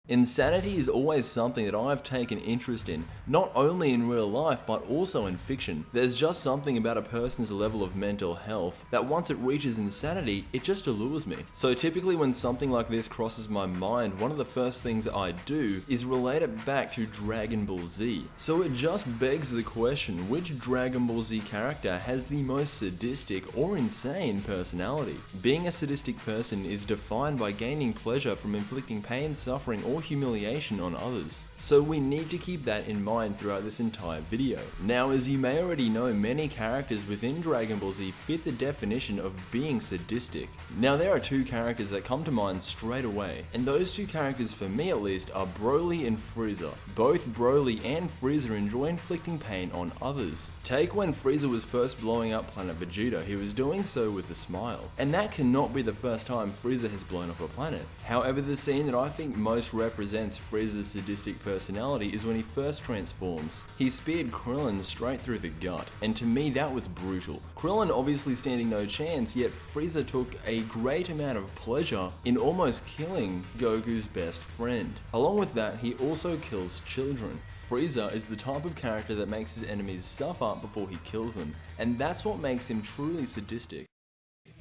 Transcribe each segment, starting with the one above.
Insanity is always something that I've taken interest in, not only in real life but also in fiction. There's just something about a person's level of mental health that once it reaches insanity, it just allures me. So typically when something like this crosses my mind, one of the first things I do is relate it back to Dragon Ball Z. So it just begs the question, which Dragon Ball Z character has the most sadistic or insane personality? Being a sadistic person is defined by gaining pleasure from inflicting pain, suffering, or humiliation on others. So we need to keep that in mind throughout this entire video. Now, as you may already know, many characters within Dragon Ball Z fit the definition of being sadistic. Now, there are two characters that come to mind straight away, and those two characters, for me at least, are Broli and Frieza. Both Broli and Frieza enjoy inflicting pain on others. Take when Frieza was first blowing up Planet Vegeta, he was doing so with a smile. And that cannot be the first time Frieza has blown up a planet. However, the scene that I think most represents Frieza's sadistic personality is when he first transforms. He speared Krillin straight through the gut, and to me that was brutal. Krillin obviously standing no chance, yet Frieza took a great amount of pleasure in almost killing Goku's best friend. Along with that, he also kills children. Frieza is the type of character that makes his enemies suffer before he kills them, and that's what makes him truly sadistic.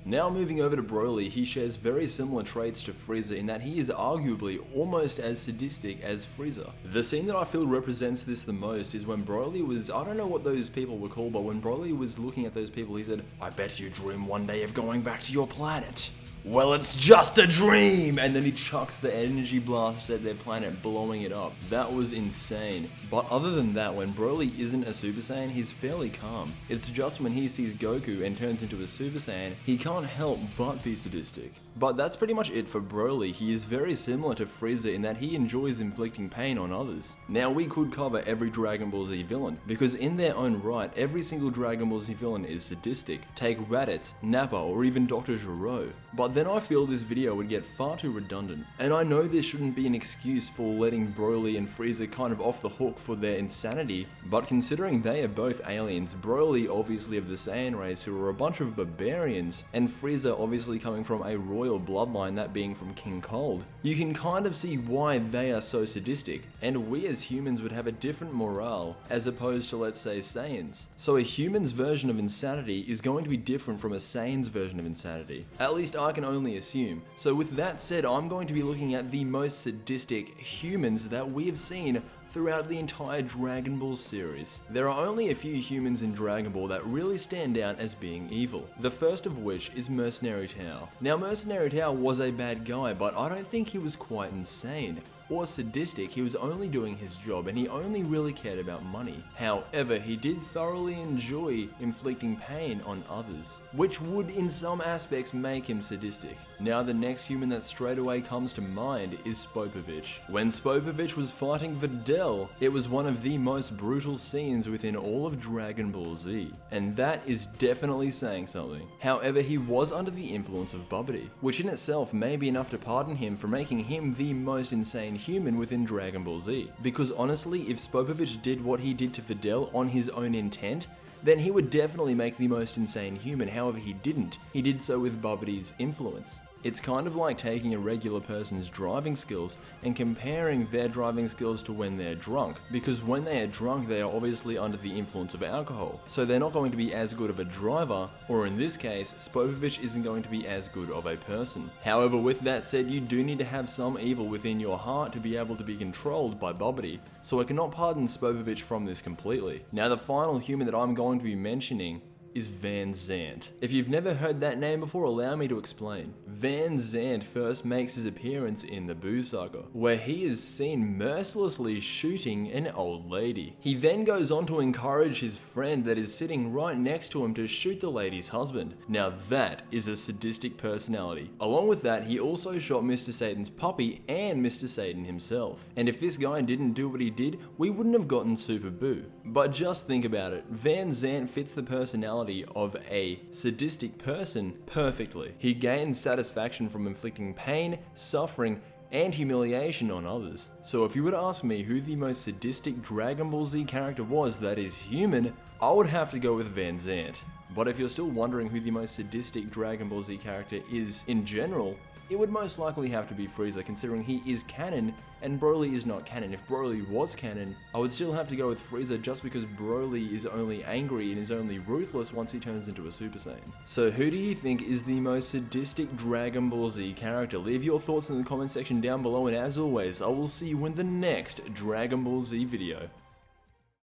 Now moving over to Broli, he shares very similar traits to Frieza in that he is arguably almost as sadistic as Frieza. The scene that I feel represents this the most is when Broli was, I don't know what those people were called, but when Broli was looking at those people, he said, "I bet you dream one day of going back to your planet." "Well, it's just a dream!" And then he chucks the energy blast at their planet, blowing it up. That was insane. But other than that, when Broli isn't a Super Saiyan, he's fairly calm. It's just when he sees Goku and turns into a Super Saiyan, he can't help but be sadistic. But that's pretty much it for Broli. He is very similar to Frieza in that he enjoys inflicting pain on others. Now, we could cover every Dragon Ball Z villain, because in their own right, every single Dragon Ball Z villain is sadistic. Take Raditz, Nappa, or even Dr. Gero. But then I feel this video would get far too redundant. And I know this shouldn't be an excuse for letting Broli and Frieza kind of off the hook for their insanity, but considering they are both aliens, Broli obviously of the Saiyan race who are a bunch of barbarians, and Frieza obviously coming from a royal bloodline, that being from King Cold, you can kind of see why they are so sadistic, and we as humans would have a different morale as opposed to, let's say, Saiyans. So a human's version of insanity is going to be different from a Saiyan's version of insanity. At least I can only assume. So with that said, I'm going to be looking at the most sadistic humans that we have seen throughout the entire Dragon Ball series. There are only a few humans in Dragon Ball that really stand out as being evil. The first of which is Mercenary Town. Now, Mercenary Town was a bad guy, but I don't think he was quite insane or sadistic. He was only doing his job and he only really cared about money. However, he did thoroughly enjoy inflicting pain on others, which would in some aspects make him sadistic. Now, the next human that straight away comes to mind is Spopovich. When Spopovich was fighting Videl, it was one of the most brutal scenes within all of Dragon Ball Z, and that is definitely saying something. However, he was under the influence of Babidi, which in itself may be enough to pardon him for making him the most insane human within Dragon Ball Z. Because honestly, if Spopovich did what he did to Videl on his own intent, then he would definitely make the most insane human. However, he didn't. He did so with Babidi's influence. It's kind of like taking a regular person's driving skills and comparing their driving skills to when they're drunk, because when they are drunk they are obviously under the influence of alcohol, so they're not going to be as good of a driver, or in this case, Spopovich isn't going to be as good of a person. However, with that said, you do need to have some evil within your heart to be able to be controlled by Babidi, so I cannot pardon Spopovich from this completely. Now, the final human that I'm going to be mentioning is Van Zant. If you've never heard that name before, allow me to explain. Van Zant first makes his appearance in the Boo Saga, where he is seen mercilessly shooting an old lady. He then goes on to encourage his friend that is sitting right next to him to shoot the lady's husband. Now that is a sadistic personality. Along with that, he also shot Mr. Satan's puppy and Mr. Satan himself. And if this guy didn't do what he did, we wouldn't have gotten Super Boo. But just think about it, Van Zant fits the personality of a sadistic person perfectly. He gains satisfaction from inflicting pain, suffering, and humiliation on others. So if you were to ask me who the most sadistic Dragon Ball Z character was that is human, I would have to go with Van Zant. But if you're still wondering who the most sadistic Dragon Ball Z character is in general, it would most likely have to be Frieza, considering he is canon and Broli is not canon. If Broli was canon, I would still have to go with Frieza just because Broli is only angry and is only ruthless once he turns into a Super Saiyan. So who do you think is the most sadistic Dragon Ball Z character? Leave your thoughts in the comment section down below, and as always, I will see you in the next Dragon Ball Z video.